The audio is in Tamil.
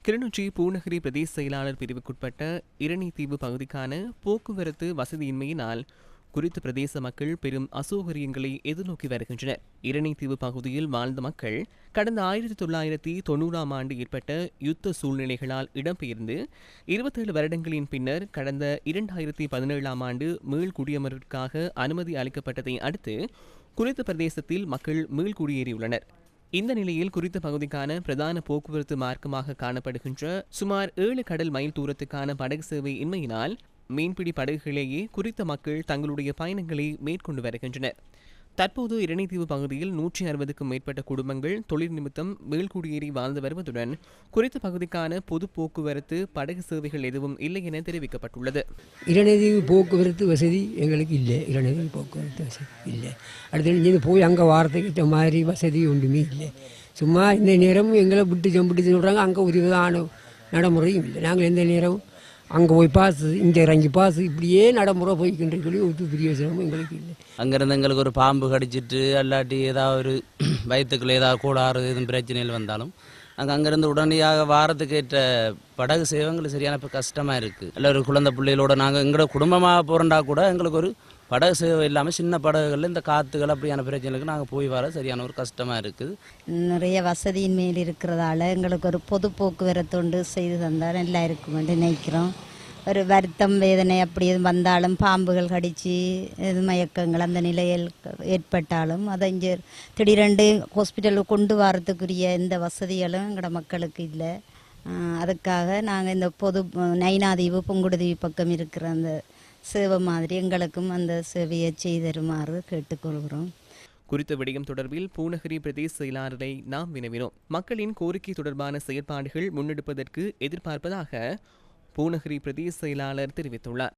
கிளிநொச்சி பூநகரி பிரதேச செயலாளர் பிரிவுக்குட்பட்ட இரணித்தீவு பகுதிக்கான போக்குவரத்து வசதியின்மையினால் குறித்த பிரதேச மக்கள் பெரும் அசௌகரியங்களை எதிர்நோக்கி வருகின்றனர். இரணித்தீவு பகுதியில் வாழ்ந்த மக்கள் கடந்த 1990ஆம் ஆண்டு ஏற்பட்ட யுத்த சூழ்நிலைகளால் இடம்பெயர்ந்து 27 வருடங்களின் பின்னர் கடந்த 2017ஆம் ஆண்டு மீள்குடியமர்விற்காக அனுமதி அளிக்கப்பட்டதை அடுத்து குறித்த பிரதேசத்தில் மக்கள் மீள்குடியேறியுள்ளனர். இந்த நிலையில் குறித்த பகுதிக்கான பிரதான போக்குவரத்து மார்க்கமாக காணப்படுகின்ற சுமார் 7 கடல் மைல் தூரத்துக்கான படகு சேவை இன்மையினால் மீன்பிடி படகுகளிலேயே குறித்த மக்கள் தங்களுடைய பயணங்களை மேற்கொண்டு வருகின்றனர். தற்போது இரணைத்தீவு பகுதியில் 160க்கும் மேற்பட்ட குடும்பங்கள் தொழில் நிமித்தம் மீள்குடியேறி வாழ்ந்து வருவதுடன் குறித்த பகுதிக்கான பொது போக்குவரத்து படகு சேவைகள் எதுவும் இல்லை என தெரிவிக்கப்பட்டுள்ளது. இரணைத்தீவு போக்குவரத்து வசதி எங்களுக்கு இல்லை. இரணைத்தீவு போக்குவரத்து வசதி இல்லை. அடுத்து இங்கே போய் அங்கே வாரத்துக்கு மாதிரி வசதி ஒன்றுமே இல்லை. சும்மா இந்த நேரம் எங்களை விட்டு சொல்கிறாங்க. அங்கே ஒரு விதமான நடைமுறையும் இல்லை. நாங்கள் எந்த நேரம் அங்கே போய் பாசு இங்கே இறங்கி பாசு இப்படியே நடைமுறை போய்கின்ற சொல்லி ஒரு பெரிய சிரமம் எங்களுக்கு இல்லை. அங்கேருந்து எங்களுக்கு ஒரு பாம்பு கடிச்சிட்டு அல்லாட்டி ஏதாவது ஒரு வயிற்றுக்குள்ள ஏதாவது கூடாறு எதுவும் பிரச்சனைகள் வந்தாலும் நாங்கள் அங்கேருந்து உடனடியாக வாரத்துக்கு ஏற்ற படகு சேவைங்களுக்கு சரியான இப்போ கஷ்டமாக இருக்குது. இல்லை ஒரு குழந்தை பிள்ளைகளோட நாங்கள் எங்களோட குடும்பமாக போகிறண்டா கூட எங்களுக்கு ஒரு படகு சேவை இல்லாமல் சின்ன படகுகளில் இந்த காற்றுகள் அப்படியான பிரச்சனைகளுக்கு நாங்கள் போய் வர சரியான ஒரு கஷ்டமாக இருக்குது. நிறைய வசதியின் மேல் இருக்கிறதால எங்களுக்கு ஒரு பொது போக்குவரத்து ஒன்று செய்து தந்தால் நல்லா இருக்கும் என்று நினைக்கிறோம். ஒரு வருத்தம் வேதனை அப்படி எதுவும் வந்தாலும் பாம்புகள் கடித்து எது மயக்கங்கள் அந்த நிலையில் ஏற்பட்டாலும் அதை இங்கே திடீரெண்டு ஹாஸ்பிட்டலுக்கு கொண்டு வரத்துக்குரிய எந்த வசதிகளும் எங்களோட மக்களுக்கு இல்லை. அதுக்காக நாங்கள் இந்த பொது நைனாதீவு புங்குடுதீவு பக்கம் இருக்கிற அந்த சேவை மாதிரி எங்களுக்கும் அந்த சேவையை செய்தருமாறு கேட்டுக்கொள்கிறோம். குறித்த விடயம் தொடர்பில் பூநகரி பிரதேச செயலாளரை நாம் வினவினோம். மக்களின் கோரிக்கை தொடர்பான செயற்பாடுகள் முன்னெடுப்பதற்கு எதிர்பார்ப்பதாக பூநகரி பிரதேச செயலாளர் தெரிவித்துள்ளார்.